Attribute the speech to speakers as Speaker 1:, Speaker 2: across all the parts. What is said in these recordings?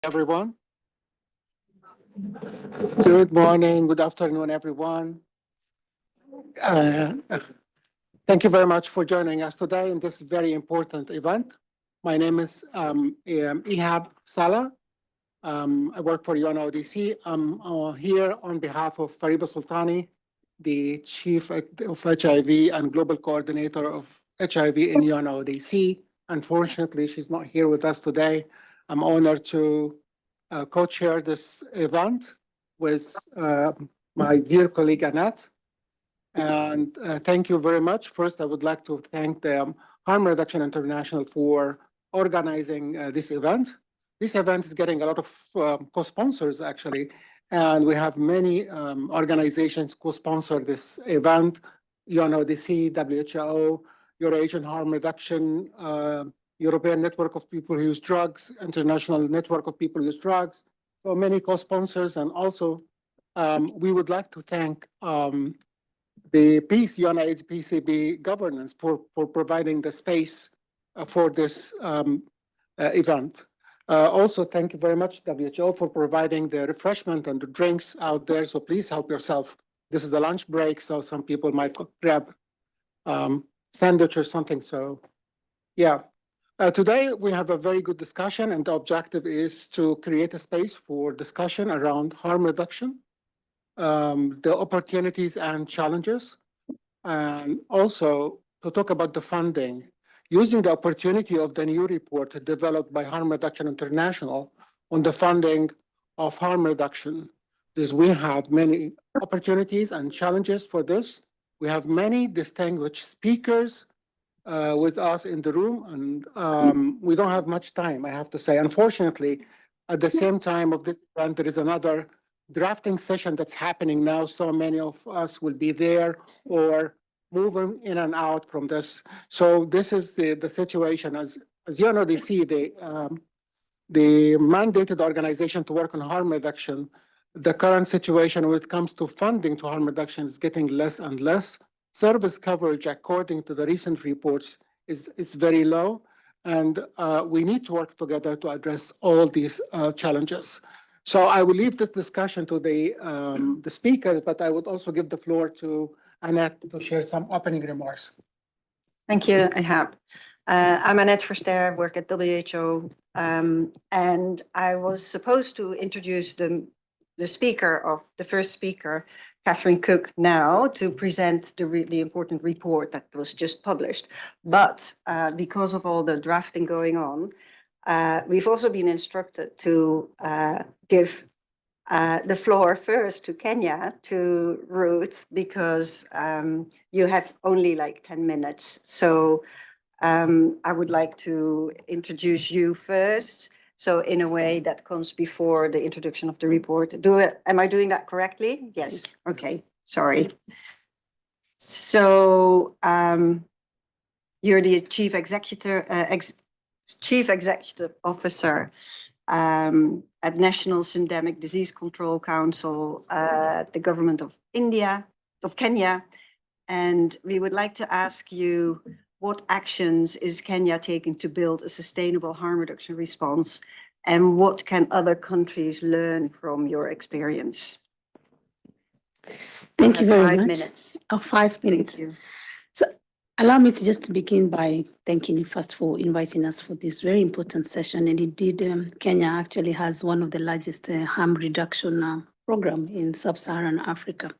Speaker 1: everyone. Good morning, good afternoon, everyone. Thank you very much for joining us today in this very important event. My name is Ehab Salah. I work for UNODC. I'm here on behalf of Fariba Sultani, the Chief of HIV and Global Coordinator of HIV in UNODC. Unfortunately, she's not here with us today. I'm honored to co-chair this event with my dear colleague Annette. And thank you very much. First, I would like to thank the Harm Reduction International for organizing this event. This event is getting a lot of co-sponsors, actually, and we have many organizations co-sponsor this event: UNODC, WHO, Eurasian Harm Reduction, European Network of People Who Use Drugs, International Network of People Who Use Drugs, so many co-sponsors. And also, we would like to thank the UNAIDS PCB governance for providing the space for this event. Also, thank you very much, WHO, for providing the refreshment and the drinks out there. So please help yourself. This is the lunch break, so some people might grab sandwich or something. So, yeah. Today, we have a very good discussion, and the objective is to create a space for discussion around harm reduction, the opportunities and challenges, and also to talk about the funding, using the opportunity of the new report developed by Harm Reduction International on the funding of harm reduction. Because we have many opportunities and challenges for this. We have many distinguished speakers with us in the room, and we don't have much time, I have to say. Unfortunately, at the same time of this event, there is another drafting session that's happening now. So many of us will be there or moving in and out from this. So this is the situation. As UNODC, the mandated organization to work on harm reduction, the current situation when it comes to funding to harm reduction is getting less and less. Service coverage, according to the recent reports, is very low. And we need to work together to address all these challenges. So I will leave this discussion to the speakers, but I would also give the floor to Annette to share some opening remarks.
Speaker 2: Thank you, Ehab. I'm Anette Verster, work at WHO, and I was supposed to introduce the first speaker, Catherine Cook, now to present the important report that was just published. But because of all the drafting going on, we've also been instructed to give the floor first to Kenya, to Ruth, because you have only like 10 minutes. So I would like to introduce you first. So in a way that comes before the introduction of the report. Am I doing that correctly? Yes. Okay. Sorry. So you're the Chief Executive Officer at National Syndemic Disease Control Council, the government of Kenya. And we would like to ask you, what actions is Kenya taking to build a sustainable harm reduction response? And what can other countries learn from your experience?
Speaker 3: Thank you very much.
Speaker 2: 5 minutes.
Speaker 3: 5 minutes.
Speaker 2: Thank you.
Speaker 3: So allow me to just begin by thanking you first for inviting us for this very important session. And indeed, Kenya actually has one of the largest harm reduction program in sub-Saharan Africa.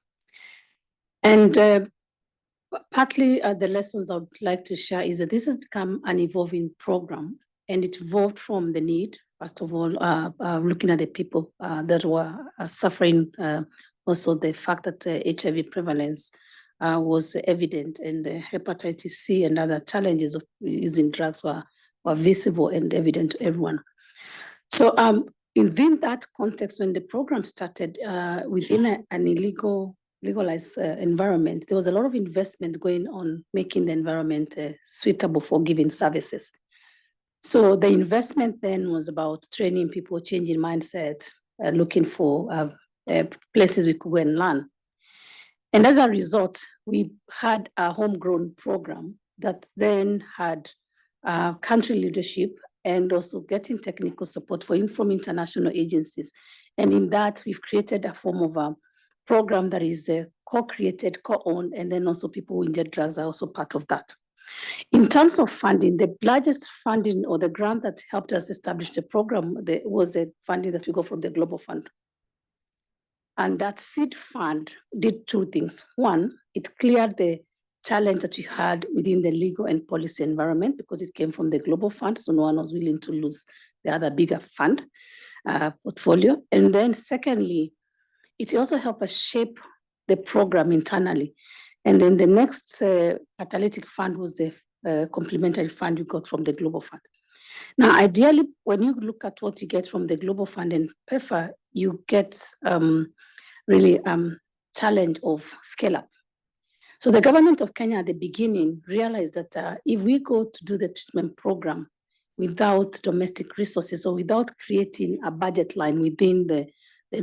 Speaker 3: And partly the lessons I would like to share is that this has become an evolving program, and it evolved from the need, first of all, looking at the people that were suffering, also the fact that HIV prevalence was evident, and hepatitis C and other challenges of using drugs were visible and evident to everyone. So within that context, when the program started within an legalized environment, there was a lot of investment going on making the environment suitable for giving services. So the investment then was about training people, changing mindset, looking for places we could go and learn. And as a result, we had a homegrown program that then had country leadership and also getting technical support from international agencies. And in that, we've created a form of a program that is co-created, co-owned, and then also people who inject drugs are also part of that. In terms of funding, the largest funding or the grant that helped us establish the program was the funding that we got from the Global Fund. And that seed fund did two things. One, it cleared the challenge that we had within the legal and policy environment because it came from the Global Fund, so no one was willing to lose the other bigger fund portfolio. And then secondly, it also helped us shape the program internally. And then the next catalytic fund was the complementary fund we got from the Global Fund. Now, ideally, when you look at what you get from the Global Fund and PEFA, you get really challenge of scale up. So the government of Kenya at the beginning realized that if we go to do the treatment program without domestic resources or without creating a budget line within the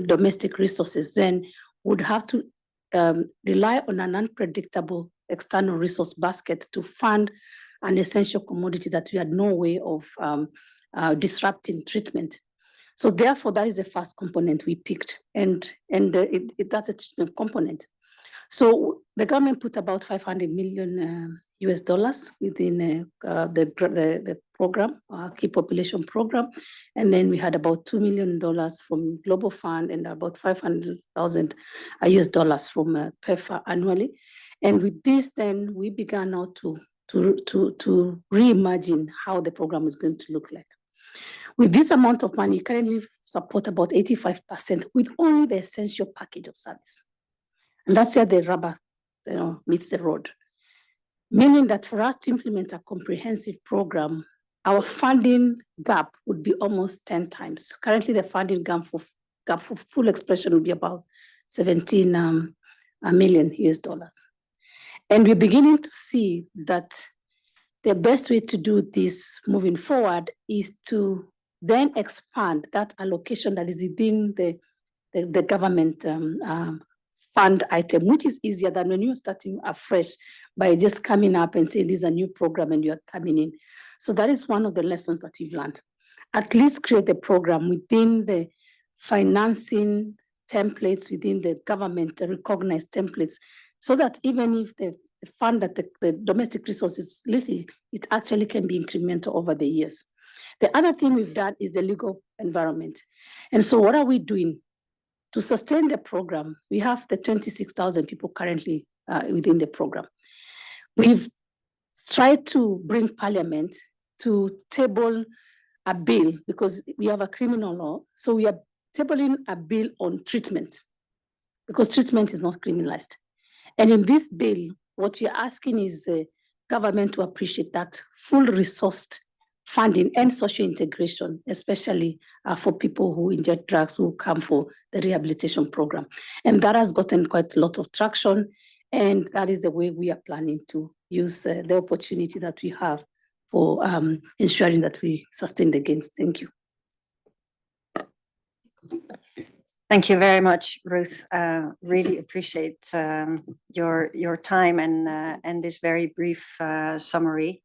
Speaker 3: domestic resources, then would have to rely on an unpredictable external resource basket to fund an essential commodity that we had no way of disrupting treatment. So therefore, that is the first component we picked, and that's a treatment component. So the government put about $500 million US dollars within the program, key population program, and then we had about $2 million from Global Fund and about 500,000 US dollars from PEFA annually. And with this, then we began now to reimagine how the program is going to look like. With this amount of money, we currently support about 85% with only the essential package of service. And that's where the rubber meets the road. Meaning that for us to implement a comprehensive program, our funding gap would be almost 10 times. Currently, the funding gap for full expression would be about 17 million US dollars. And we're beginning to see that the best way to do this moving forward is to then expand that allocation that is within the government fund item, which is easier than when you're starting afresh by just coming up and saying, this is a new program and you're coming in. So that is one of the lessons that we've learned. At least create the program within the financing templates, within the government recognized templates, so that even if the fund that the domestic resource is little, it actually can be incremental over the years. The other thing we've done is the legal environment. And so what are we doing? To sustain the program, we have the 26,000 people currently within the program. We've tried to bring Parliament to table a bill because we have a criminal law. So we are tabling a bill on treatment because treatment is not criminalized. And in this bill, what we are asking is the government to appreciate that full resourced funding and social integration, especially for people who inject drugs who come for the rehabilitation program. And that has gotten quite a lot of traction. And that is the way we are planning to use the opportunity that we have for ensuring that we sustain the gains. Thank you.
Speaker 2: Thank you very much, Ruth. Really appreciate your time and this very brief summary.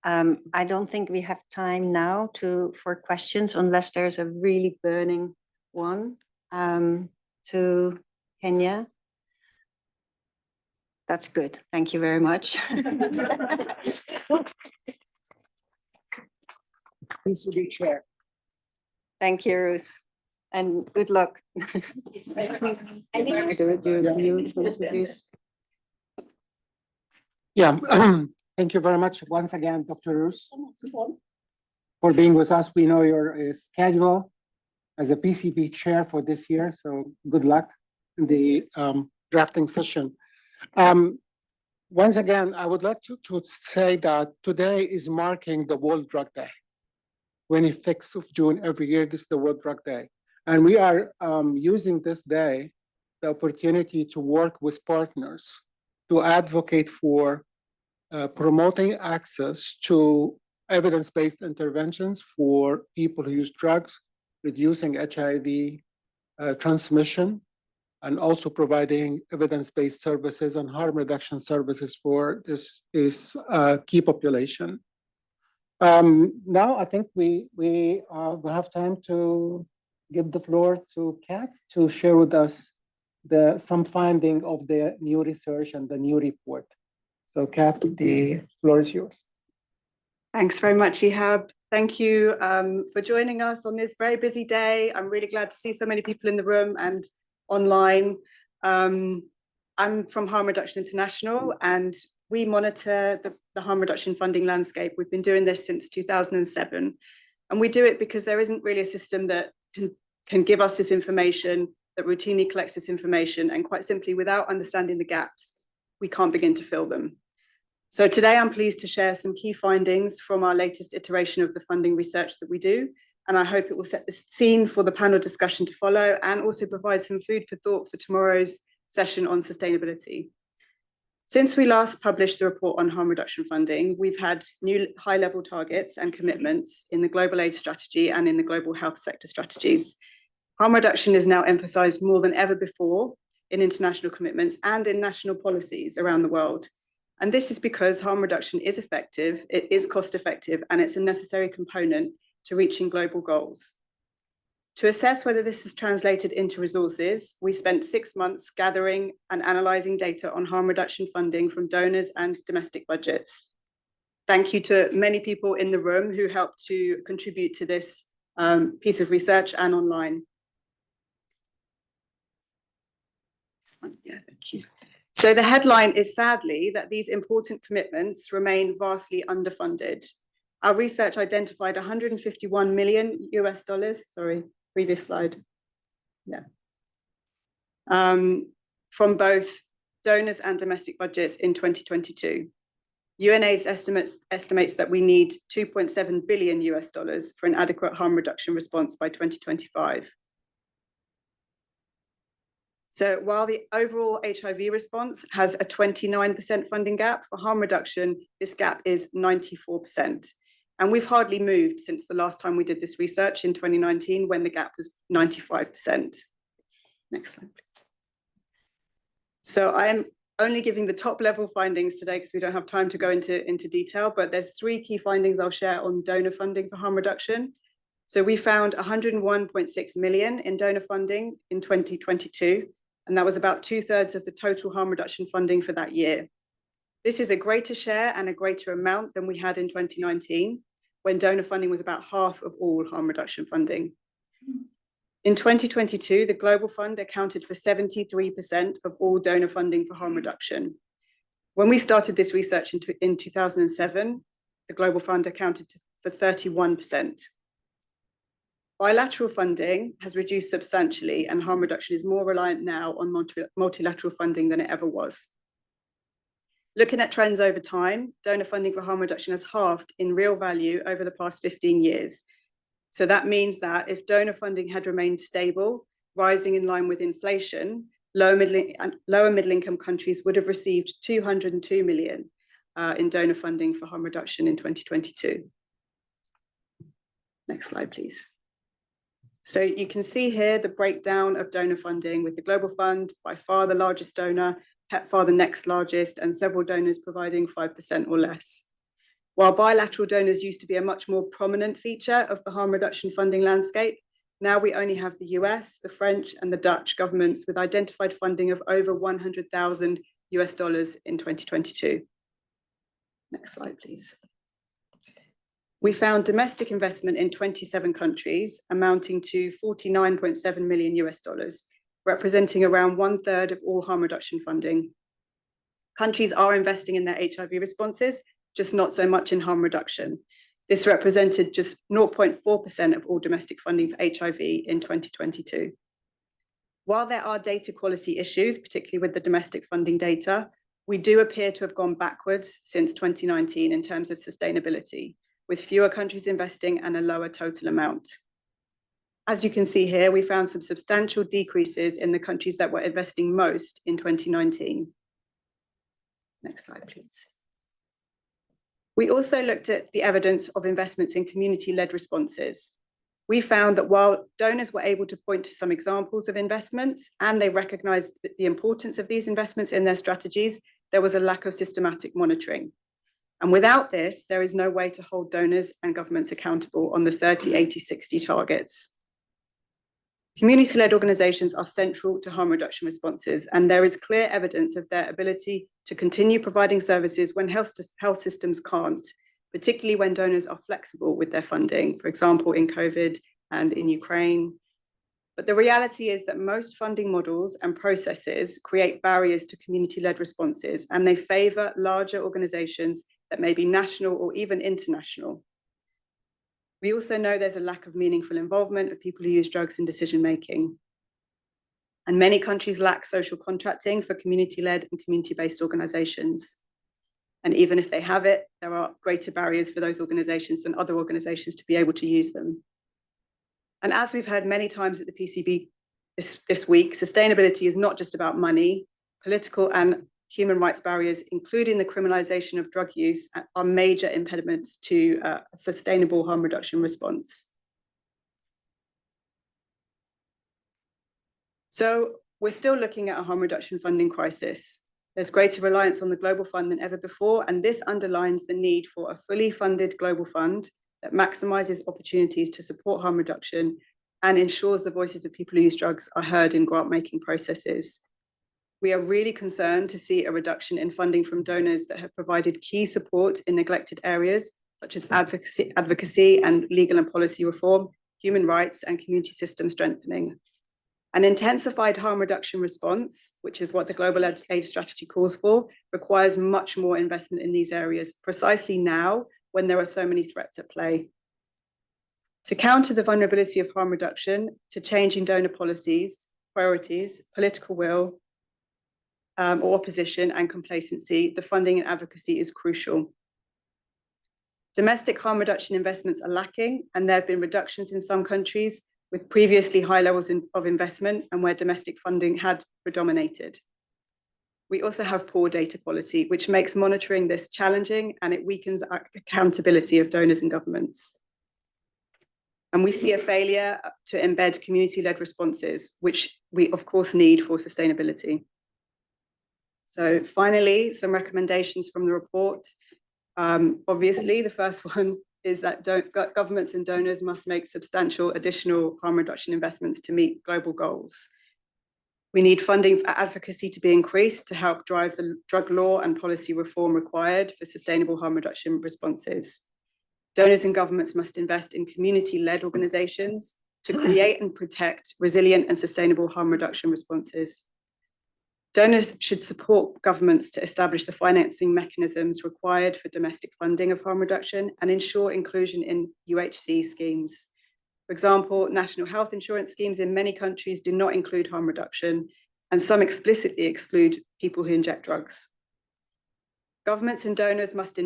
Speaker 2: I don't think we have time now for questions unless there's a really burning one to Kenya. That's good. Thank you very much.
Speaker 1: PCB chair.
Speaker 2: Thank you, Ruth, and good luck.
Speaker 1: Yeah, thank you very much once again, Dr. Ruth, for being with us. We know your schedule as a PCB chair for this year, so good luck in the drafting session. Once again, I would like to say that today is marking the World Drug Day. 26th of June every year, this is the World Drug Day. And we are using this day, the opportunity to work with partners to advocate for promoting access to evidence-based interventions for people who use drugs, reducing HIV transmission, and also providing evidence-based services and harm reduction services for this key population. Now I think we have time to give the floor to Kat to share with us some finding of the new research and the new report. So Kat, the floor is yours.
Speaker 4: Thanks very much, Ehab. Thank you for joining us on this very busy day. I'm really glad to see so many people in the room and online. I'm from Harm Reduction International, and we monitor the harm reduction funding landscape. We've been doing this since 2007, and we do it because there isn't really a system that can give us this information, that routinely collects this information, and quite simply, without understanding the gaps, we can't begin to fill them. So today I'm pleased to share some key findings from our latest iteration of the funding research that we do, and I hope it will set the scene for the panel discussion to follow and also provide some food for thought for tomorrow's session on sustainability. Since we last published the report on harm reduction funding, we've had new high-level targets and commitments in the global AIDS strategy and in the global health sector strategies. Harm reduction is now emphasised more than ever before in international commitments and in national policies around the world. And this is because harm reduction is effective, it is cost-effective, and it's a necessary component to reaching global goals. To assess whether this is translated into resources, we spent 6 months gathering and analysing data on harm reduction funding from donors and domestic budgets. Thank you to many people in the room who helped to contribute to this piece of research and online. Yeah, thank you. So the headline is sadly that these important commitments remain vastly underfunded. Our research identified $151 million US, sorry, previous slide. Yeah. From both donors and domestic budgets in 2022. UNAIDS estimates that we need $2.7 billion US for an adequate harm reduction response by 2025. So while the overall HIV response has a 29% funding gap, for harm reduction, this gap is 94%. And we've hardly moved since the last time we did this research in 2019, when the gap was 95%. Next slide, please. So I am only giving the top level findings today because we don't have time to go into detail, but there's 3 key findings I'll share on donor funding for harm reduction. So we found 101.6 million in donor funding in 2022. And that was about 2/3 of the total harm reduction funding for that year. This is a greater share and a greater amount than we had in 2019, when donor funding was about half of all harm reduction funding. In 2022, the Global Fund accounted for 73% of all donor funding for harm reduction. When we started this research in 2007, the Global Fund accounted for 31%. Bilateral funding has reduced substantially, and harm reduction is more reliant now on multilateral funding than it ever was. Looking at trends over time, donor funding for harm reduction has halved in real value over the past 15 years. So that means that if donor funding had remained stable, rising in line with inflation, lower middle income countries would have received 202 million in donor funding for harm reduction in 2022. Next slide, please. So you can see here the breakdown of donor funding, with the Global Fund by far the largest donor, PEPFAR the next largest, and several donors providing 5% or less. While bilateral donors used to be a much more prominent feature of the harm reduction funding landscape, now we only have the US, the French, and the Dutch governments with identified funding of over $100,000 US in 2022. Next slide, please. We found domestic investment in 27 countries amounting to $49.7 million US, representing around 1/3 of all harm reduction funding. Countries are investing in their HIV responses, just not so much in harm reduction. This represented just 0.4% of all domestic funding for HIV in 2022. While there are data quality issues, particularly with the domestic funding data, we do appear to have gone backwards since 2019 in terms of sustainability, with fewer countries investing and a lower total amount. As you can see here, we found some substantial decreases in the countries that were investing most in 2019. Next slide, please. We also looked at the evidence of investments in community-led responses. We found that while donors were able to point to some examples of investments and they recognized the importance of these investments in their strategies, there was a lack of systematic monitoring. And without this, there is no way to hold donors and governments accountable on the 30, 80, 60 targets. Community-led organizations are central to harm reduction responses, and there is clear evidence of their ability to continue providing services when health systems can't, particularly when donors are flexible with their funding, for example, in COVID and in Ukraine. But the reality is that most funding models and processes create barriers to community-led responses, and they favor larger organizations that may be national or even international. We also know there's a lack of meaningful involvement of people who use drugs in decision-making. And many countries lack social contracting for community-led and community-based organizations. And even if they have it, there are greater barriers for those organizations than other organizations to be able to use them. And as we've heard many times at the PCB this week, sustainability is not just about money. Political and human rights barriers, including the criminalization of drug use, are major impediments to a sustainable harm reduction response. So we're still looking at a harm reduction funding crisis. There's greater reliance on the global fund than ever before, and this underlines the need for a fully funded global fund that maximizes opportunities to support harm reduction and ensures the voices of people who use drugs are heard in grant-making processes. We are really concerned to see a reduction in funding from donors that have provided key support in neglected areas, such as advocacy and legal and policy reform, human rights, and community system strengthening. An intensified harm reduction response, which is what the Global AIDS Strategy calls for, requires much more investment in these areas, precisely now when there are so many threats at play. To counter the vulnerability of harm reduction to changing donor policies, priorities, political will, or opposition and complacency, the funding and advocacy is crucial. Domestic harm reduction investments are lacking, and there have been reductions in some countries with previously high levels of investment and where domestic funding had predominated. We also have poor data quality, which makes monitoring this challenging, and it weakens accountability of donors and governments. And we see a failure to embed community-led responses, which we of course need for sustainability. So finally, some recommendations from the report. Obviously, the first one is that governments and donors must make substantial additional harm reduction investments to meet global goals. We need funding for advocacy to be increased to help drive the drug law and policy reform required for sustainable harm reduction responses. Donors and governments must invest in community-led organizations to create and protect resilient and sustainable harm reduction responses. Donors should support governments to establish the financing mechanisms required for domestic funding of harm reduction and ensure inclusion in UHC schemes. For example, national health insurance schemes in many countries do not include harm reduction, and some explicitly exclude people who inject drugs. Governments and donors must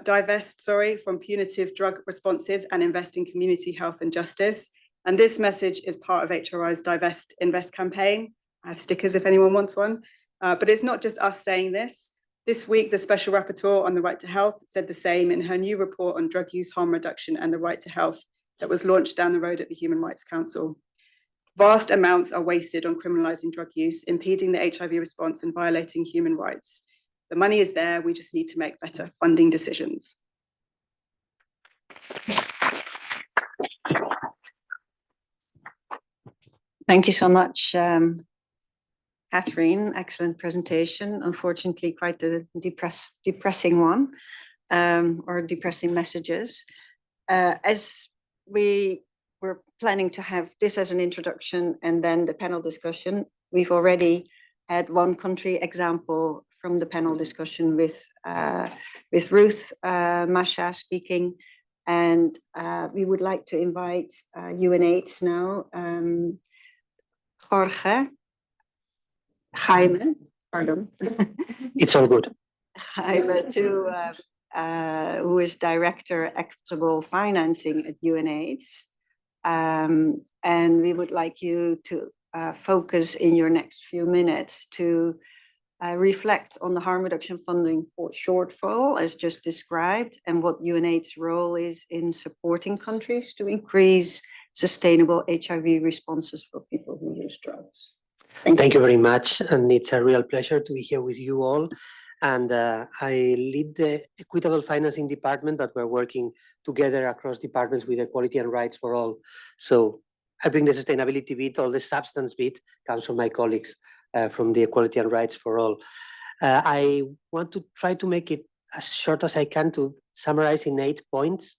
Speaker 4: divest from punitive drug responses and invest in community health and justice. And this message is part of HRI's Divest Invest campaign. I have stickers if anyone wants one. But it's not just us saying this. This week, the Special Rapporteur on the Right to Health said the same in her new report on drug use, harm reduction, and the right to health that was launched down the road at the Human Rights Council. Vast amounts are wasted on criminalizing drug use, impeding the HIV response, and violating human rights. The money is there, we just need to make better funding decisions.
Speaker 2: Thank you so much, Catherine. Excellent presentation. Unfortunately, quite a depressing one, or depressing messages. As we were planning to have this as an introduction and then the panel discussion, we've already had one country example from the panel discussion with Ruth, Masha speaking, and we would like to invite UNAIDS now, Jaime, pardon.
Speaker 5: It's all good.
Speaker 2: Jaime, who is Director Equitable Financing at UNAIDS. And we would like you to focus in your next few minutes to reflect on the harm reduction funding shortfall as just described and what UNAIDS' role is in supporting countries to increase sustainable HIV responses for people who use drugs.
Speaker 5: Thank you very much. And it's a real pleasure to be here with you all. and I lead the Equitable Financing Department, but we're working together across departments with Equality and Rights for All. So I bring the sustainability bit, all the substance bit comes from my colleagues from the Equality and Rights for All. I want to try to make it as short as I can to summarize in 8 points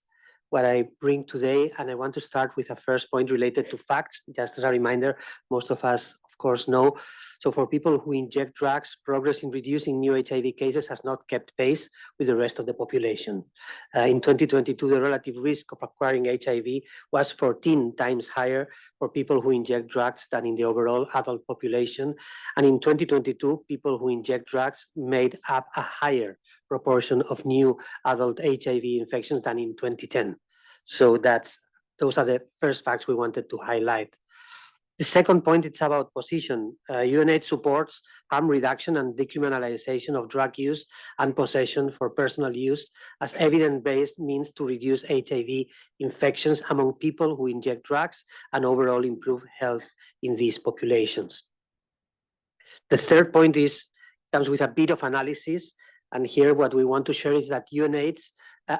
Speaker 5: what I bring today. And I want to start with a first point related to facts. Just as a reminder, most of us, of course, know. So for people who inject drugs, progress in reducing new HIV cases has not kept pace with the rest of the population. In 2022, the relative risk of acquiring HIV was 14 times higher for people who inject drugs than in the overall adult population. And in 2022, people who inject drugs made up a higher proportion of new adult HIV infections than in 2010. So those are the first facts we wanted to highlight. The second point, it's about position. UNAIDS supports harm reduction and decriminalization of drug use and possession for personal use as evidence-based means to reduce HIV infections among people who inject drugs and overall improve health in these populations. The third point comes with a bit of analysis. And here what we want to share is that UNAIDS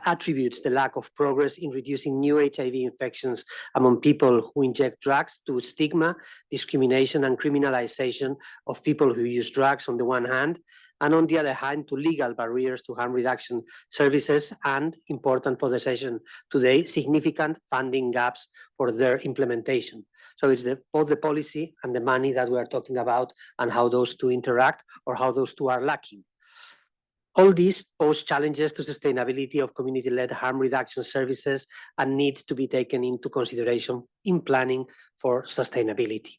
Speaker 5: attributes the lack of progress in reducing new HIV infections among people who inject drugs to stigma, discrimination, and criminalization of people who use drugs on the one hand, and on the other hand, to legal barriers to harm reduction services, and, important for the session today, significant funding gaps for their implementation. So it's both the policy and the money that we are talking about and how those two interact or how those two are lacking. All these pose challenges to sustainability of community-led harm reduction services and needs to be taken into consideration in planning for sustainability.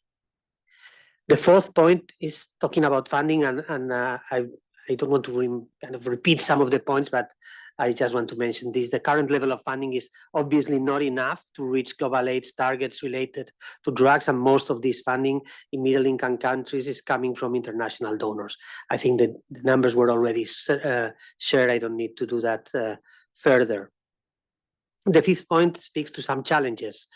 Speaker 5: The fourth point is talking about funding, and I don't want to kind of repeat some of the points, but I just want to mention this. The current level of funding is obviously not enough to reach global AIDS targets related to drugs, and most of this funding in middle-income countries is coming from international donors. I think that the numbers were already shared. I don't need to do that further. The fifth point speaks to some challenges.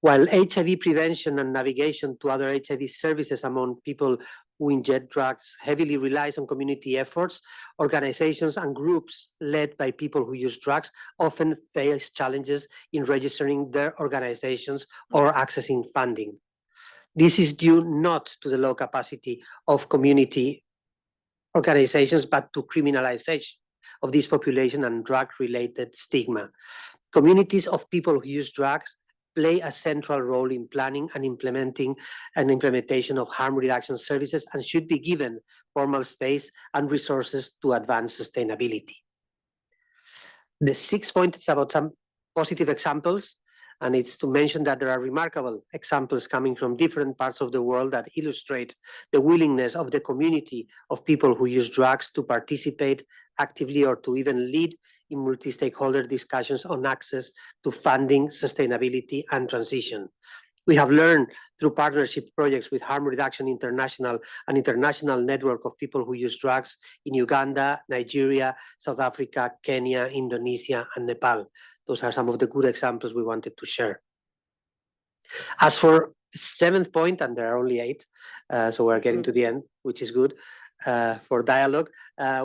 Speaker 5: While HIV prevention and navigation to other HIV services among people who inject drugs heavily relies on community efforts, organizations and groups led by people who use drugs often face challenges in registering their organizations or accessing funding. This is due not to the low capacity of community organizations, but to criminalization of this population and drug-related stigma. Communities of people who use drugs play a central role in planning and implementation of harm reduction services and should be given formal space and resources to advance sustainability. The sixth point is about some positive examples, and it's to mention that there are remarkable examples coming from different parts of the world that illustrate the willingness of the community of people who use drugs to participate actively or to even lead in multi-stakeholder discussions on access to funding, sustainability, and transition. We have learned through partnership projects with Harm Reduction International, an international network of people who use drugs in Uganda, Nigeria, South Africa, Kenya, Indonesia, and Nepal. Those are some of the good examples we wanted to share. As for the seventh point, and there are only 8, so we're getting to the end, which is good. For dialogue,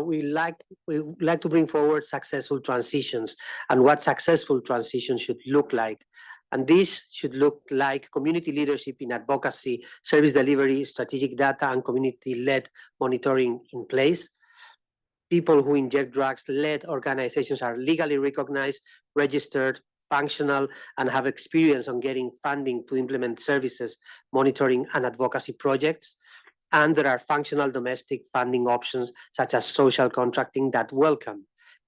Speaker 5: we like to bring forward successful transitions and what successful transition should look like. And this should look like community leadership in advocacy, service delivery, strategic data, and community-led monitoring in place. People who inject drugs-led organizations are legally recognized, registered, functional, and have experience on getting funding to implement services, monitoring, and advocacy projects. And there are functional domestic funding options, such as social contracting, that welcome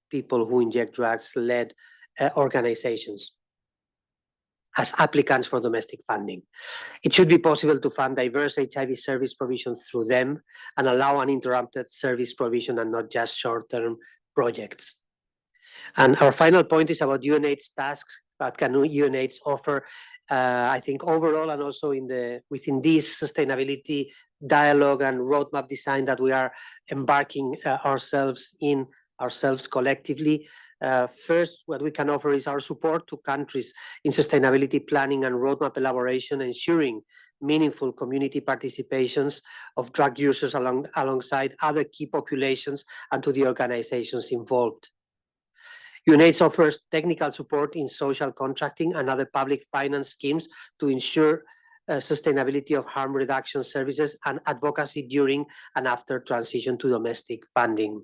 Speaker 5: people who inject drugs-led organizations as applicants for domestic funding. It should be possible to fund diverse HIV service provision through them and allow uninterrupted service provision and not just short-term projects. And our final point is about UNAIDS tasks. What can UNAIDS offer? I think overall, and also within this sustainability dialogue and roadmap design that we are embarking ourselves collectively. First, what we can offer is our support to countries in sustainability planning and roadmap elaboration, ensuring meaningful community participations of drug users alongside other key populations and to the organizations involved. UNAIDS offers technical support in social contracting and other public finance schemes to ensure sustainability of harm reduction services and advocacy during and after transition to domestic funding.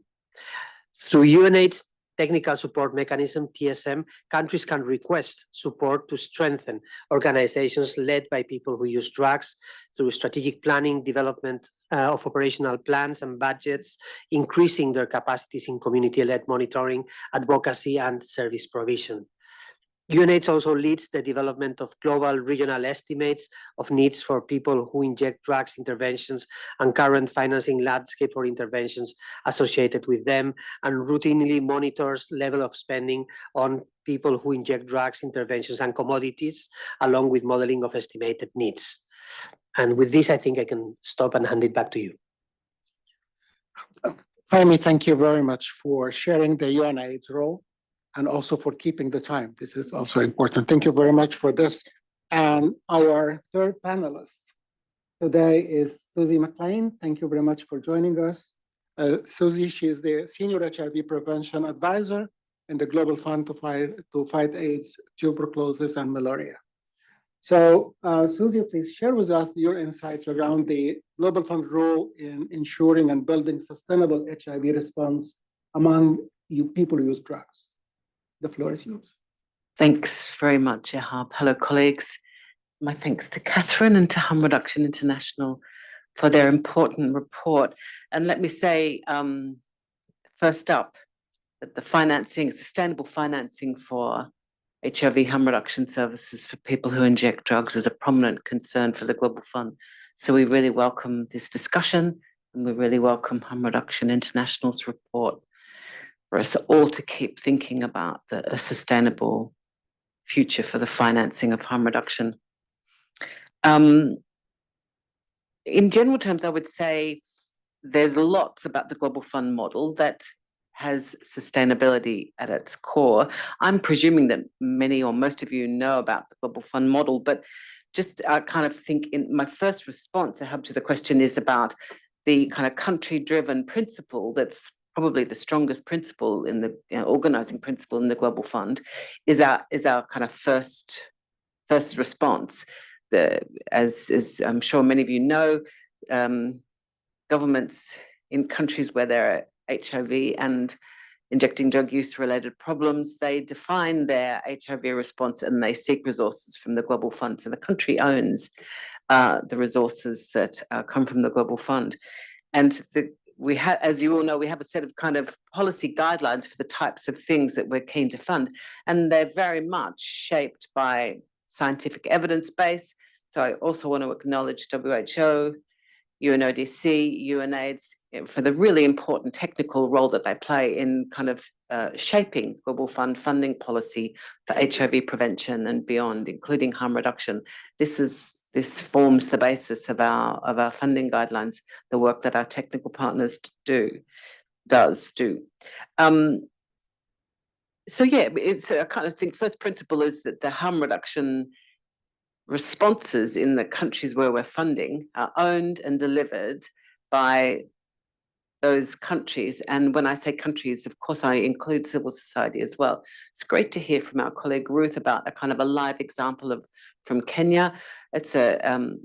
Speaker 5: Through UNAIDS technical support mechanism, TSM, countries can request support to strengthen organizations led by people who use drugs through strategic planning, development of operational plans and budgets, increasing their capacities in community-led monitoring, advocacy, and service provision. UNAIDS also leads the development of global regional estimates of needs for people who inject drugs interventions and current financing landscape for interventions associated with them, and routinely monitors level of spending on people who inject drugs interventions and commodities, along with modeling of estimated needs. And with this, I think I can stop and hand it back to you.
Speaker 1: Jaime, thank you very much for sharing the UNAIDS role and also for keeping the time. This is also important. Thank you very much for this. And our third panelist today is Susie McLean. Thank you very much for joining us. Susie, she is the Senior HIV Prevention Advisor in the Global Fund to fight AIDS, tuberculosis, and malaria. So Susie, please share with us your insights around the Global Fund role in ensuring and building sustainable HIV response among people who use drugs. The floor is yours.
Speaker 6: Thanks very much, Ehab. Hello, colleagues. My thanks to Catherine and to Harm Reduction International for their important report. And let me say, first up, that the financing, sustainable financing for HIV harm reduction services for people who inject drugs is a prominent concern for the Global Fund. So we really welcome this discussion, and we really welcome Harm Reduction International's report for us all to keep thinking about a sustainable future for the financing of harm reduction. In general terms, I would say there's lots about the Global Fund model that has sustainability at its core. I'm presuming that many or most of you know about the Global Fund model, but just I kind of think in my first response I have to the question is about the kind of country-driven principle that's probably the strongest principle in the organizing principle in the Global Fund is our kind of first response. As I'm sure many of you know, governments in countries where there are HIV and injecting drug use related problems, they define their HIV response and they seek resources from the Global Fund. So the country owns the resources that come from the Global Fund. And we have, as you all know, we have a set of kind of policy guidelines for the types of things that we're keen to fund. And they're very much shaped by scientific evidence base. So I also want to acknowledge WHO, UNODC, UNAIDS for the really important technical role that they play in kind of shaping Global Fund funding policy for HIV prevention and beyond, including harm reduction. This forms the basis of our funding guidelines, the work that our technical partners does do. So yeah, it's I kind of think first principle is that the harm reduction responses in the countries where we're funding are owned and delivered by those countries. And when I say countries, of course, I include civil society as well. It's great to hear from our colleague Ruth about a kind of a live example from Kenya. It's an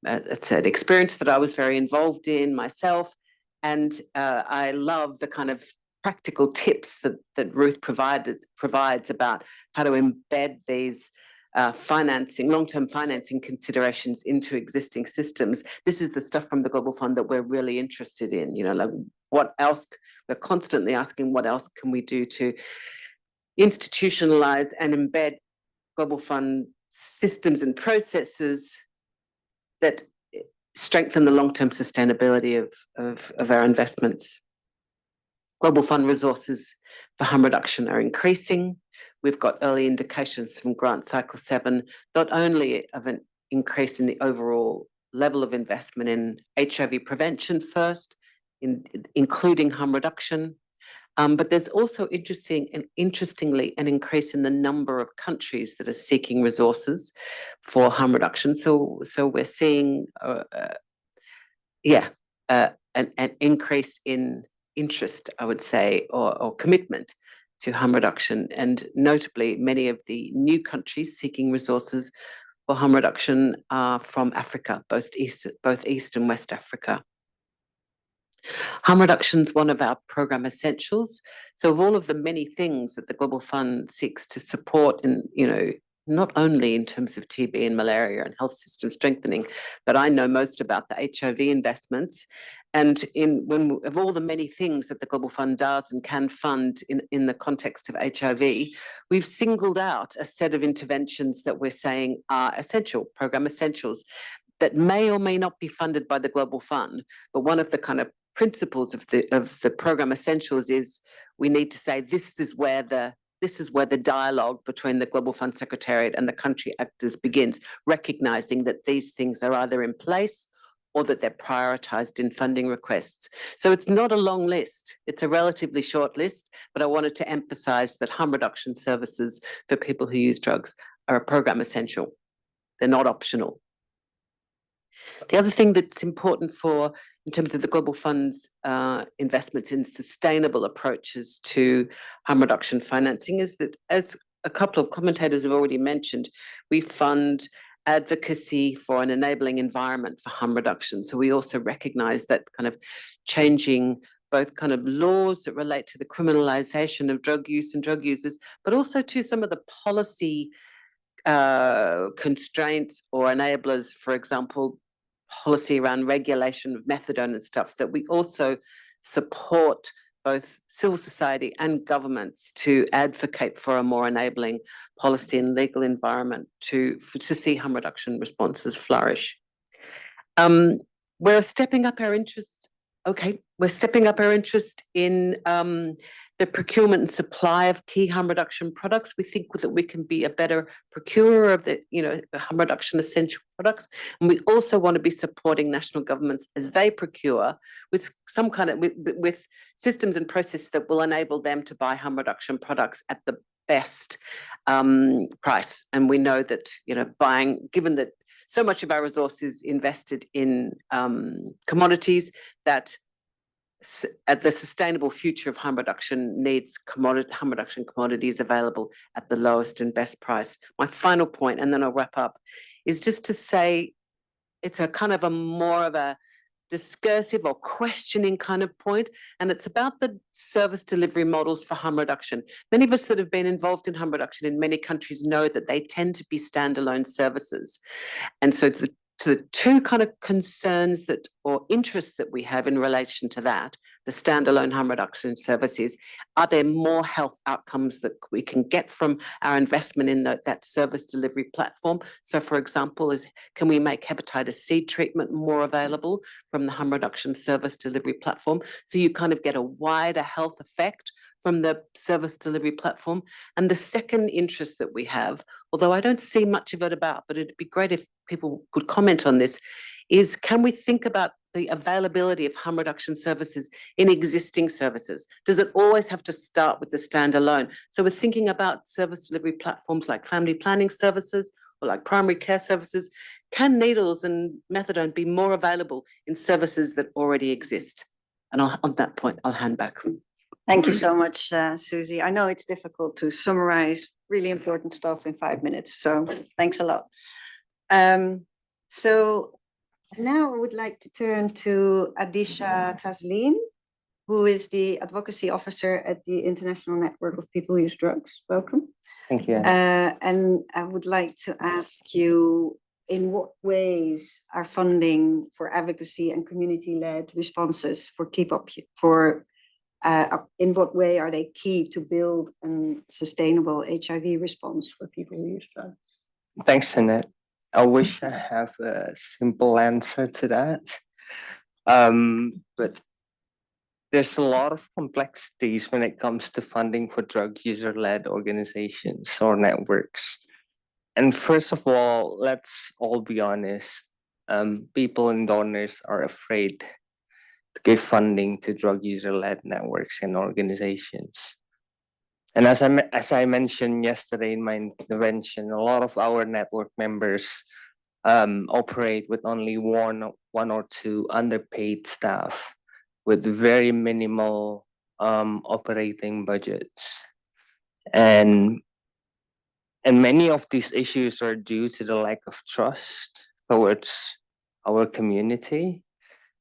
Speaker 6: experience that I was very involved in myself, and I love the kind of practical tips that Ruth provides about how to embed these long-term financing considerations into existing systems. This is the stuff from the Global Fund that we're really interested in. Like what else, we're constantly asking what else can we do to institutionalize and embed Global Fund systems and processes that strengthen the long-term sustainability of our investments. Global Fund resources for harm reduction are increasing. We've got early indications from Grant Cycle 7, not only of an increase in the overall level of investment in HIV prevention first, including harm reduction, but there's also interestingly an increase in the number of countries that are seeking resources for harm reduction. So we're seeing, an increase in interest, I would say, or commitment to harm reduction, and notably many of the new countries seeking resources for harm reduction are from Africa, both East and West Africa. Harm reduction is one of our program essentials. So of all of the many things that the Global Fund seeks to support in, not only in terms of TB and malaria and health system strengthening, but I know most about the HIV investments. And of all the many things that the Global Fund does and can fund in the context of HIV, we've singled out a set of interventions that we're saying are essential, program essentials, that may or may not be funded by the Global Fund. But one of the kind of principles of the program essentials is we need to say this is where the dialogue between the Global Fund Secretariat and the country actors begins, recognizing that these things are either in place or that they're prioritized in funding requests. So it's not a long list, it's a relatively short list, but I wanted to emphasize that harm reduction services for people who use drugs are a program essential. They're not optional. The other thing that's important in terms of the Global Fund's investments in sustainable approaches to harm reduction financing is that, as a couple of commentators have already mentioned, we fund advocacy for an enabling environment for harm reduction. So we also recognize that kind of changing both kind of laws that relate to the criminalization of drug use and drug users, but also to some of the policy constraints or enablers, for example, policy around regulation of methadone and stuff, that we also support both civil society and governments to advocate for a more enabling policy and legal environment to see harm reduction responses flourish. We're stepping up our interest. We're stepping up our interest in the procurement and supply of key harm reduction products. We think that we can be a better procurer of the harm reduction essential products. And we also want to be supporting national governments as they procure with some kind of, with systems and processes that will enable them to buy harm reduction products at the best price. And we know that, given that so much of our resources invested in commodities, that at the sustainable future of harm reduction needs harm reduction commodities available at the lowest and best price. My final point, and then I'll wrap up, is just to say it's a kind of a more of a discursive or questioning kind of point, and it's about the service delivery models for harm reduction. Many of us that have been involved in harm reduction in many countries know that they tend to be standalone services. And so to the two kind of concerns or interests that we have in relation to that, the standalone harm reduction services, are there more health outcomes that we can get from our investment in that service delivery platform? So for example, can we make hepatitis C treatment more available from the harm reduction service delivery platform? So you kind of get a wider health effect from the service delivery platform. And the second interest that we have, although I don't see much of it but it'd be great if people could comment on this, is can we think about the availability of harm reduction services in existing services? Does it always have to start with the standalone? So we're thinking about service delivery platforms like family planning services or like primary care services. Can needles and methadone be more available in services that already exist? And on that point, I'll hand back.
Speaker 2: Thank you so much, Susie. I know it's difficult to summarize really important stuff in 5 minutes, so thanks a lot. So now I would like to turn to Aditia Taslim, who is the Advocacy Officer at the International Network of People Who Use Drugs. Welcome.
Speaker 7: Thank you.
Speaker 2: And I would like to ask you, in what ways are funding for advocacy and community-led responses in what way are they key to build a sustainable HIV response for people who use drugs?
Speaker 7: Thanks, Annette. I wish I have a simple answer to that. But there's a lot of complexities when it comes to funding for drug user-led organizations or networks. And first of all, let's all be honest. People and donors are afraid to give funding to drug user-led networks and organizations. And as I mentioned yesterday in my intervention, a lot of our network members operate with only one or two underpaid staff with very minimal operating budgets. And many of these issues are due to the lack of trust towards our community,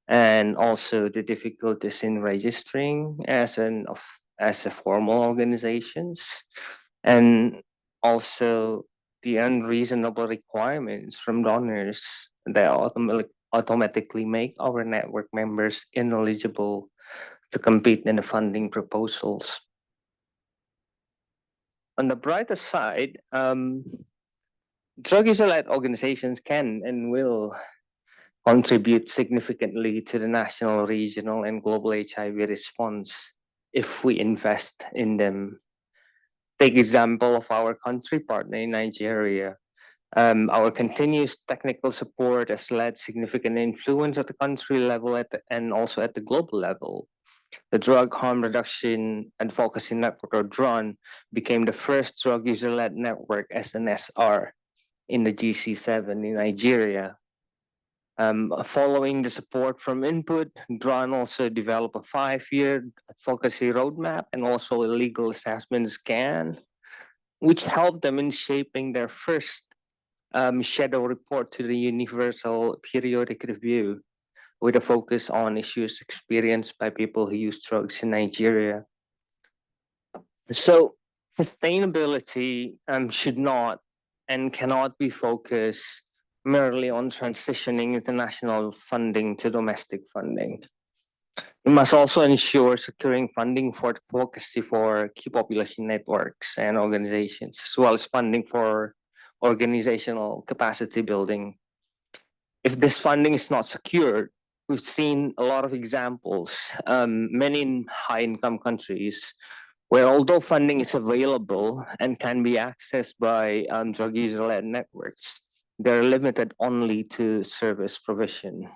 Speaker 7: and also the difficulties in registering as a formal organizations, and also the unreasonable requirements from donors that automatically make our network members ineligible to compete in the funding proposals. On the brighter side, drug user-led organizations can and will contribute significantly to the national, regional, and global HIV response if we invest in them. Take example of our country partner in Nigeria. Our continuous technical support has led significant influence at the country level and also at the global level. The Drug Harm Reduction Advocacy Network, or DRUN, became the first drug user-led network as an SR in the GC7 in Nigeria. Following the support from INPUD, DRUN also developed a 5-year advocacy roadmap and also a legal assessment scan, which helped them in shaping their first shadow report to the Universal Periodic Review, with a focus on issues experienced by people who use drugs in Nigeria. So sustainability should not and cannot be focused merely on transitioning international funding to domestic funding. We must also ensure securing funding for advocacy for key population networks and organizations, as well as funding for organizational capacity building. If this funding is not secured, we've seen a lot of examples, many in high-income countries, where although funding is available and can be accessed by drug user-led networks, they're limited only to service provision.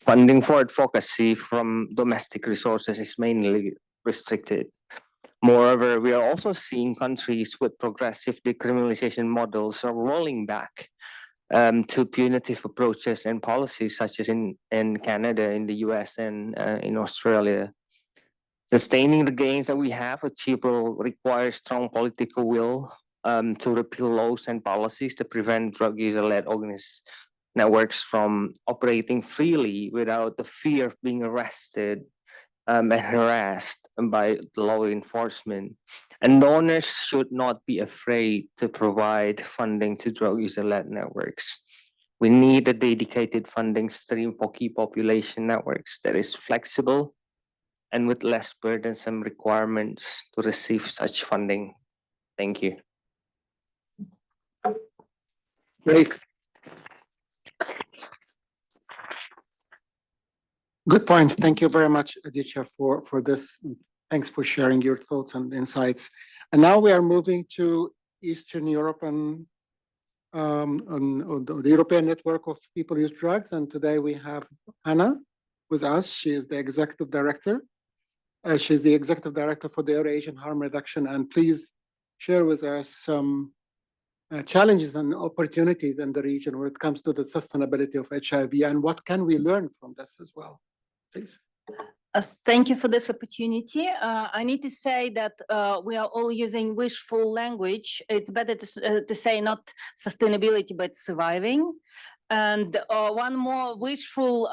Speaker 7: Funding for advocacy from domestic resources is mainly restricted. Moreover, we are also seeing countries with progressive decriminalization models are rolling back to punitive approaches and policies, such as in Canada, in the US, and in Australia. Sustaining the gains that we have achieved will require strong political will to repeal laws and policies to prevent drug user-led networks from operating freely without the fear of being arrested and harassed by law enforcement. And donors should not be afraid to provide funding to drug user-led networks. We need a dedicated funding stream for key population networks that is flexible and with less burdensome requirements to receive such funding. Thank you.
Speaker 1: Great. Good points. Thank you very much, Aditia, for this. Thanks for sharing your thoughts and insights. And now we are moving to Eastern Europe and on the European Network of People Use Drugs. And today we have Ganna with us. She is the executive director. She's the executive director for the Eurasian Harm Reduction. And please share with us some challenges and opportunities in the region when it comes to the sustainability of HIV, and what can we learn from this as well, please.
Speaker 8: Thank you for this opportunity. I need to say that we are all using wishful language. It's better to say not sustainability, but surviving. And one more wishful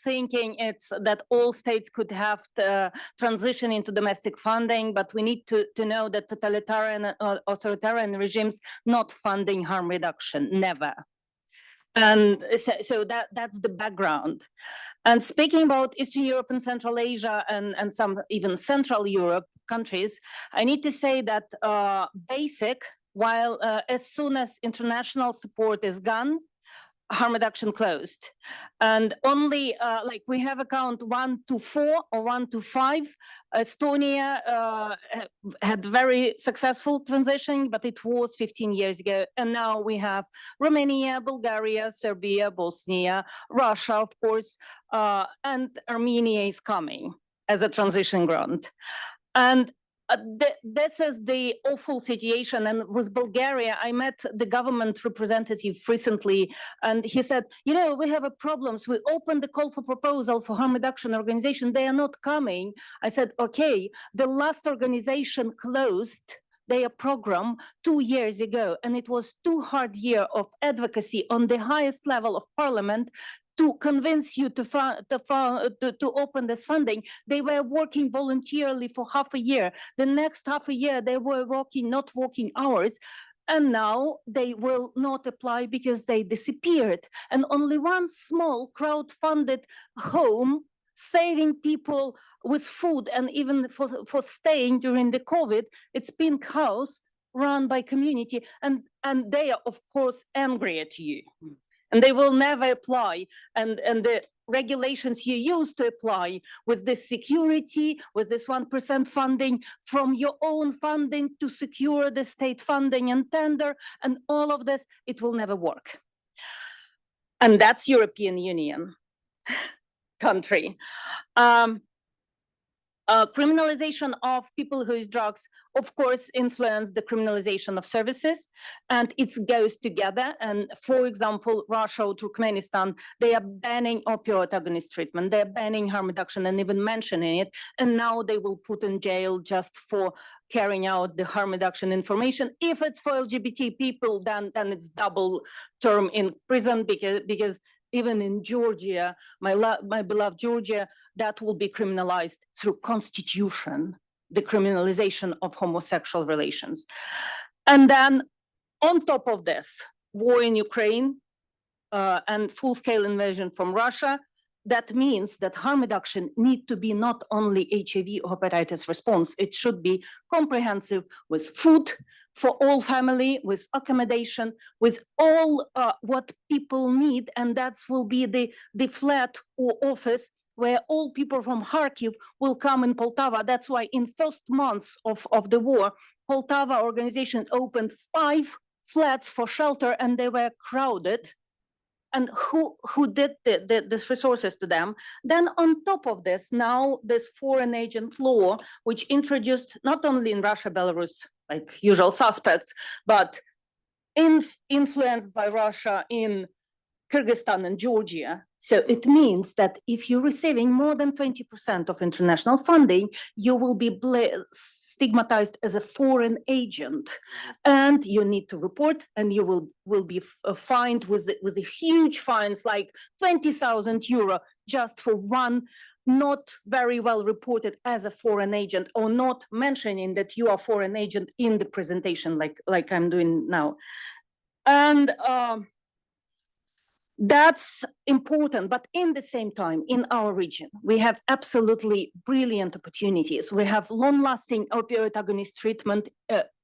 Speaker 8: thinking, it's that all states could have to transition into domestic funding, but we need to know that totalitarian authoritarian regimes not funding harm reduction, never. And so that's the background. And speaking about Eastern Europe and Central Asia and some even Central Europe countries, I need to say that basic, while as soon as international support is gone, harm reduction closed. And only like we have account 1 to 4 or 1 to 5. Estonia had very successful transition, but it was 15 years ago. And now we have Romania, Bulgaria, Serbia, Bosnia, Russia, of course, and Armenia is coming as a transition ground. And this is the awful situation. And with Bulgaria, I met the government representative recently, and he said, you know, we have a problems. We opened the call for proposal for harm reduction organization. They are not coming. I said, okay, the last organization closed their program 2 years ago, and it was 2 hard years of advocacy on the highest level of parliament to convince you to open this funding. They were working voluntarily for half a year. The next half a year, they were not working hours. And now they will not apply because they disappeared. And only one small crowd-funded home saving people with food and even for staying during the COVID, it's Pink House run by community. And they are, of course, angry at you. And they will never apply. And the regulations you use to apply with this security, with this 1% funding from your own funding to secure the state funding and tender and all of this, it will never work. And that's European Union country. Criminalization of people who use drugs, of course, influence the criminalization of services, and it goes together. And for example, Russia or Turkmenistan, they are banning opioid agonist treatment, they're banning harm reduction and even mentioning it. And now they will put in jail just for carrying out the harm reduction information. If it's for LGBT people, then it's double term in prison because even in Georgia, my beloved Georgia, that will be criminalized through constitution, the criminalization of homosexual relations. And then on top of this, war in Ukraine and full-scale invasion from Russia, that means that harm reduction need to be not only HIV or hepatitis response, it should be comprehensive with food for all family, with accommodation, with all what people need, and that will be the flat or office where all people from Kharkiv will come in Poltava. That's why in first months of the war, Poltava organization opened 5 flats for shelter and they were crowded. And who did this resources to them? Then on top of this, now this foreign agent law, which introduced not only in Russia, Belarus, like usual suspects, but influenced by Russia in Kyrgyzstan and Georgia. So it means that if you're receiving more than 20% of international funding, you will be stigmatized as a foreign agent, and you need to report, and you will be fined with the huge fines like 20,000 euro just for one not very well reported as a foreign agent or not mentioning that you are foreign agent in the presentation like I'm doing now. And that's important, but in the same time, in our region, we have absolutely brilliant opportunities. We have long-lasting opioid agonist treatment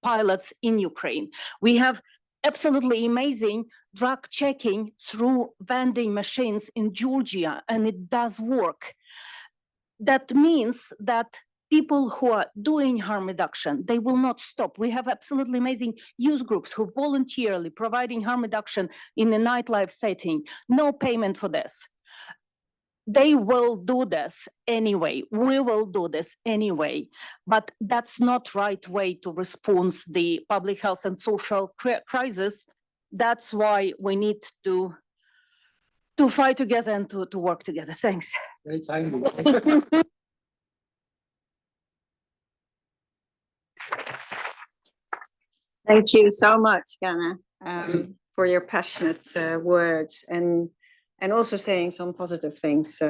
Speaker 8: pilots in Ukraine. We have absolutely amazing drug checking through vending machines in Georgia, and it does work. That means that people who are doing harm reduction, they will not stop. We have absolutely amazing youth groups who voluntarily providing harm reduction in a nightlife setting, no payment for this. They will do this anyway. We will do this anyway, but that's not right way to respond to the public health and social crisis. That's why we need to fight together and to work together. Thanks.
Speaker 1: Very timely.
Speaker 2: Thank you so much, Ganna, for your passionate words and also saying some positive things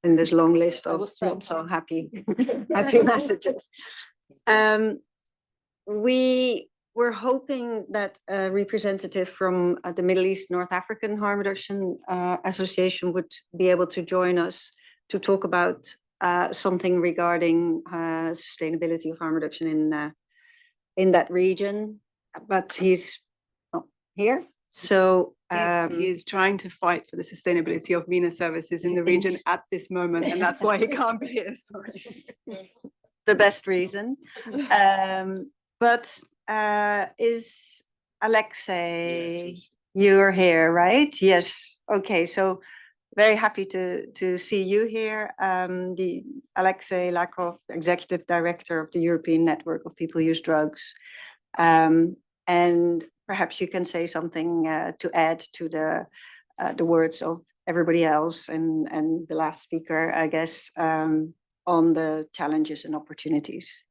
Speaker 2: in this long list of not so happy messages. We were hoping that a representative from the Middle East North African Harm Reduction Association would be able to join us to talk about something regarding sustainability of harm reduction in that region. But he's not here, so
Speaker 4: he is trying to fight for the sustainability of MENA services in the region at this moment, and that's why he can't be here. Sorry.
Speaker 2: The best reason. But is Alexei? Yes. You're here, right? Yes. Okay. So very happy to see you here. The Alexei Lakhov, Executive Director of the European Network of People Who Use Drugs. And perhaps you can say something to add to the words of everybody else and the last speaker, I guess, on the challenges and opportunities.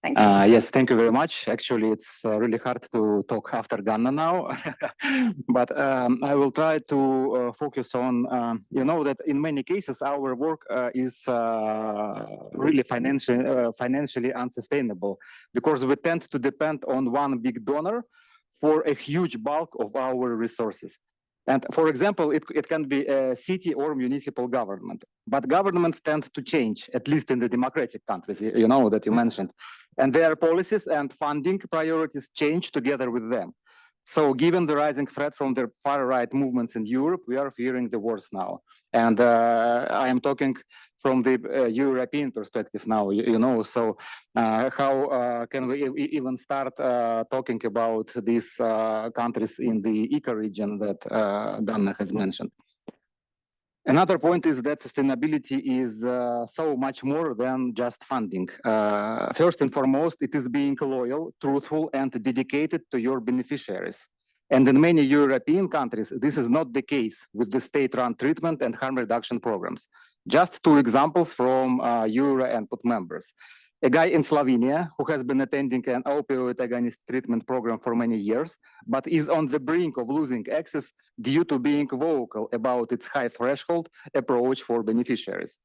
Speaker 2: Thank you.
Speaker 9: Yes, thank you very much. Actually, it's really hard to talk after Ganna now, but I will try to focus on, you know, that in many cases our work is really financially unsustainable because we tend to depend on one big donor for a huge bulk of our resources. And for example, it can be a city or municipal government, but governments tend to change, at least in the democratic countries, you know, that you mentioned. And their policies and funding priorities change together with them. So given the rising threat from the far-right movements in Europe, we are fearing the worst now. And I am talking from the European perspective now, you know, so how can we even start talking about these countries in the ECA region that Ganna has mentioned? Another point is that sustainability is so much more than just funding. First and foremost, it is being loyal, truthful, and dedicated to your beneficiaries. And in many European countries, this is not the case with the state-run treatment and harm reduction programs. Just two examples from ENPUD members. A guy in Slovenia who has been attending an opioid agonist treatment program for many years, but is on the brink of losing access due to being vocal about its high threshold approach for beneficiaries.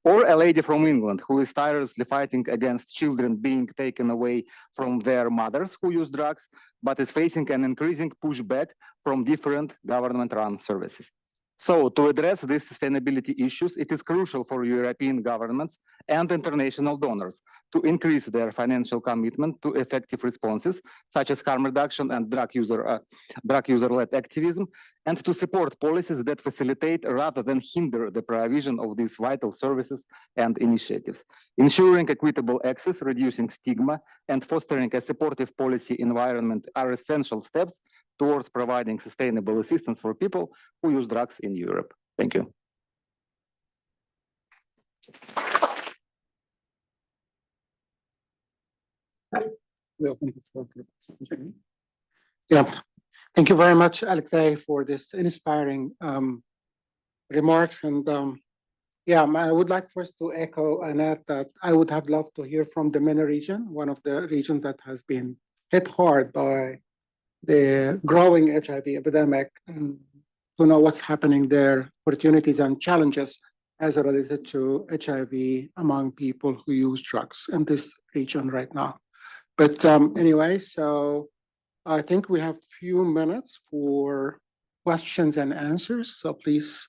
Speaker 9: Or a lady from England who is tirelessly fighting against children being taken away from their mothers who use drugs, but is facing an increasing pushback from different government-run services. So to address these sustainability issues, it is crucial for European governments and international donors to increase their financial commitment to effective responses, such as harm reduction and drug user-led activism, and to support policies that facilitate rather than hinder the provision of these vital services and initiatives. Ensuring equitable access, reducing stigma, and fostering a supportive policy environment are essential steps towards providing sustainable assistance for people who use drugs in Europe. Thank you.
Speaker 1: Yeah, thank you very much, Alexei, for this inspiring remarks. And yeah, I would like first to echo Annette that I would have loved to hear from the MENA region, one of the regions that has been hit hard by the growing HIV epidemic, and to know what's happening there, opportunities and challenges as related to HIV among people who use drugs in this region right now. But anyway, so I think we have a few minutes for questions and answers. So please,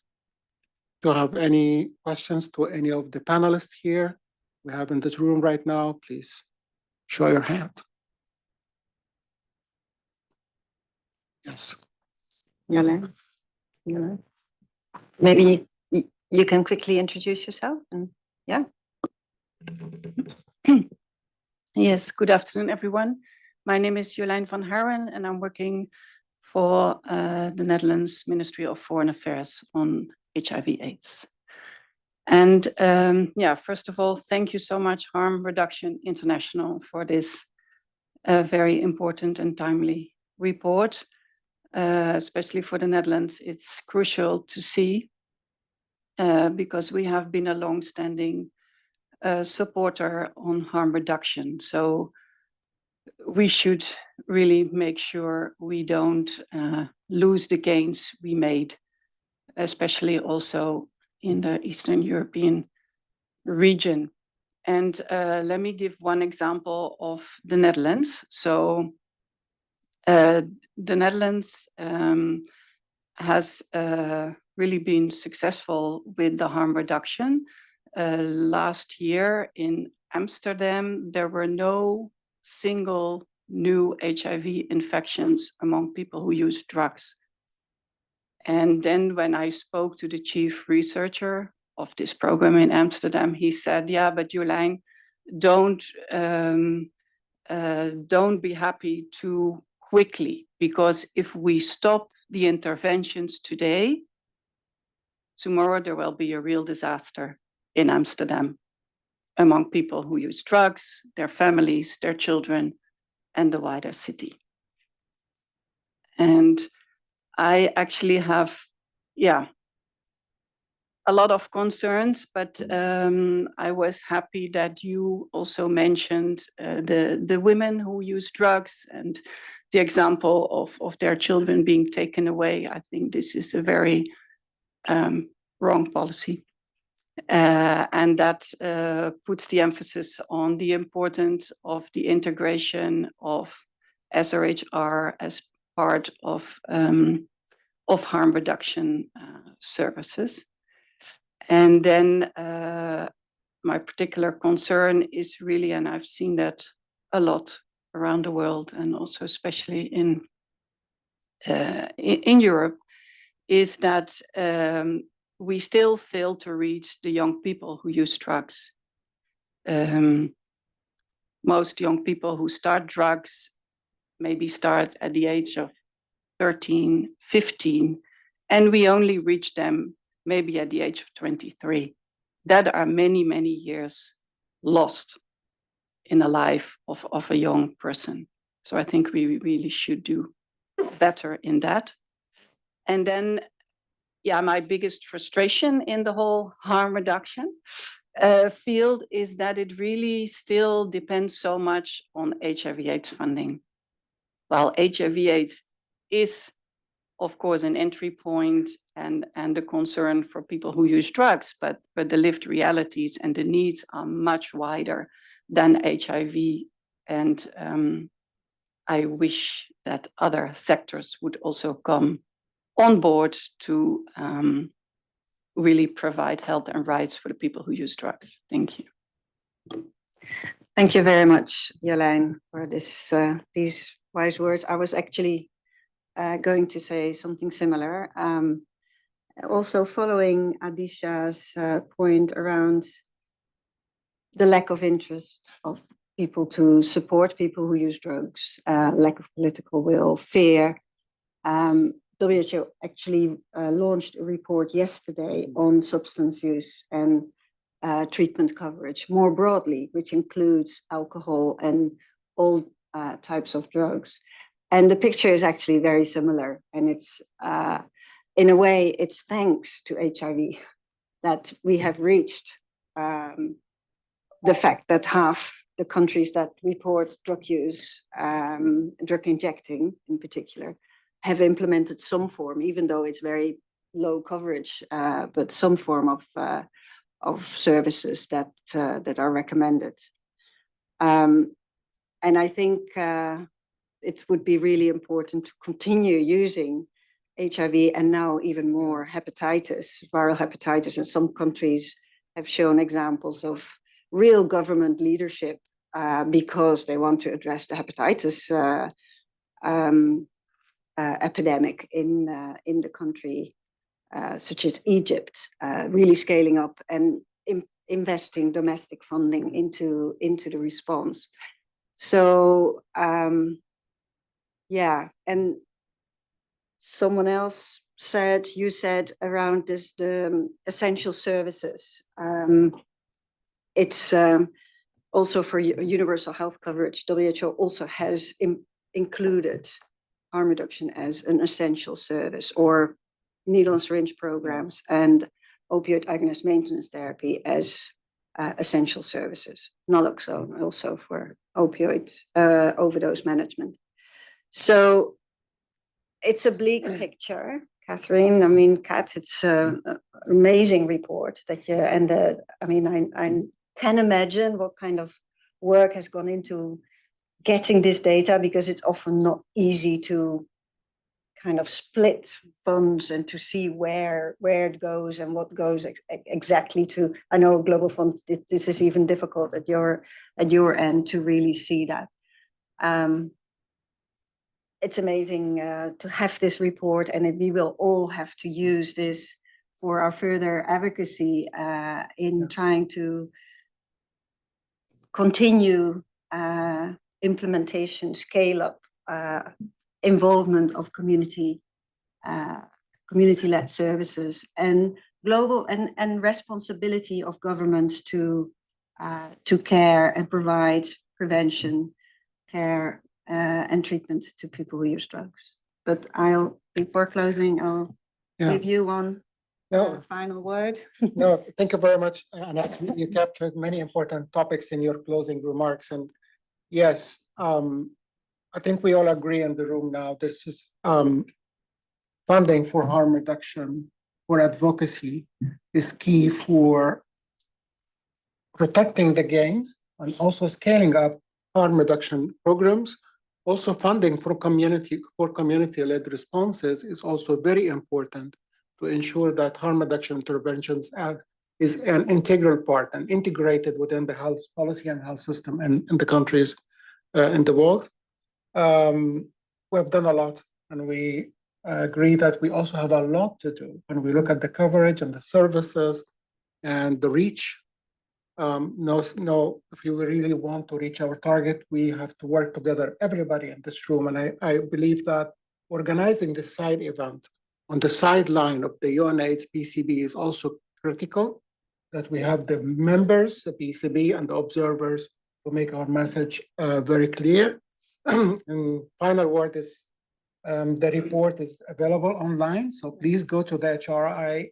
Speaker 1: do you have any questions to any of the panelists here we have in this room right now? Please show your hand. Yes.
Speaker 2: Yolanda? Maybe you can quickly introduce yourself. And yeah.
Speaker 10: Yes, good afternoon, everyone. My name is Jolijn van Haren, and I'm working for the Netherlands Ministry of Foreign Affairs on HIV/AIDS. And yeah, first of all, thank you so much, Harm Reduction International, for this very important and timely report. Especially for the Netherlands, it's crucial to see because we have been a long-standing supporter on harm reduction. So we should really make sure we don't lose the gains we made, especially also in the Eastern European region. And let me give one example of the Netherlands. So the Netherlands has really been successful with the harm reduction. Last year in Amsterdam, there were no single new HIV infections among people who use drugs. And then when I spoke to the chief researcher of this program in Amsterdam, he said, yeah, but Jolijn, don't be happy too quickly, because if we stop the interventions today, tomorrow there will be a real disaster in Amsterdam among people who use drugs, their families, their children, and the wider city. And I actually have, a lot of concerns, but I was happy that you also mentioned the women who use drugs and the example of their children being taken away. I think this is a very wrong policy. And that puts the emphasis on the importance of the integration of SRHR as part of harm reduction services. And then my particular concern is really, and I've seen that a lot around the world, and also especially in Europe, is that we still fail to reach the young people who use drugs. Most young people who start drugs maybe start at the age of 13, 15, and we only reach them maybe at the age of 23. That are many, many years lost in the life of a young person. So I think we really should do better in that. And then, my biggest frustration in the whole harm reduction field is that it really still depends so much on HIV/AIDS funding. While HIV/AIDS is, of course, an entry point and a concern for people who use drugs, but the lived realities and the needs are much wider than HIV. And I wish that other sectors would also come on board to really provide health and rights for the people who use drugs. Thank you.
Speaker 2: Thank you very much, Jolijn, for this these wise words. I was actually going to say something similar. Also following Aditia's point around the lack of interest of people to support people who use drugs, lack of political will, fear. WHO actually launched a report yesterday on substance use and treatment coverage more broadly, which includes alcohol and all types of drugs. And the picture is actually very similar. And it's, in a way, it's thanks to HIV that we have reached the fact that half the countries that report drug use, drug injecting in particular, have implemented some form, even though it's very low coverage, but some form of services that are recommended. And I think it would be really important to continue using HIV and now even more hepatitis, viral hepatitis. And some countries have shown examples of real government leadership because they want to address the hepatitis epidemic in the country, such as Egypt, really scaling up and investing domestic funding into the response. So and someone else said, you said around this, the essential services. It's also for universal health coverage. WHO also has included harm reduction as an essential service, or needle and syringe programs and opioid agonist maintenance therapy as essential services. Naloxone also for opioid overdose management. So it's a bleak picture, Catherine. I mean, Kat, it's an amazing report that you, and I can imagine what kind of work has gone into getting this data, because it's often not easy to kind of split funds and to see where it goes and what goes exactly to. I know Global Fund, this is even difficult at your end to really see that. It's amazing to have this report, and we will all have to use this for our further advocacy in trying to continue implementation, scale up, involvement of community-led services, and global and responsibility of governments to care and provide prevention, care, and treatment to people who use drugs. But before closing, I'll give you one final word.
Speaker 1: No, thank you very much, Annette. You captured many important topics in your closing remarks. And yes, I think we all agree in the room now, this is funding for harm reduction, for advocacy is key for protecting the gains and also scaling up harm reduction programs. Also funding for community-led responses is also very important to ensure that harm reduction interventions is an integral part and integrated within the health policy and health system in the countries in the world. We've done a lot, and we agree that we also have a lot to do when we look at the coverage and the services and the reach. If you really want to reach our target, we have to work together, everybody in this room. And I believe that organizing this side event on the sideline of the UNAIDS PCB is also critical, that we have the members, the PCB and the observers to make our message very clear. And final word is the report is available online. So please go to the HRI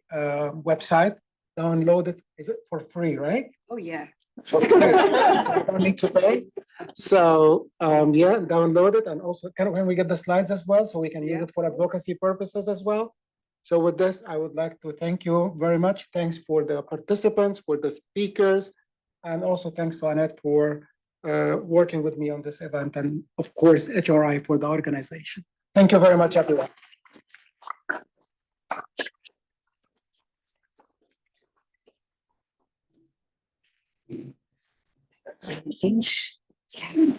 Speaker 1: website, download it. Is it for free, right?
Speaker 2: Oh, yeah.
Speaker 1: So you don't need to pay. So yeah, download it. And also, can we get the slides as well so we can use it for advocacy purposes as well? So with this, I would like to thank you very much. Thanks for the participants, for the speakers, and also thanks to Annette for working with me on this event, and of course, HRI for the organization. Thank you very much, everyone.
Speaker 2: Yes.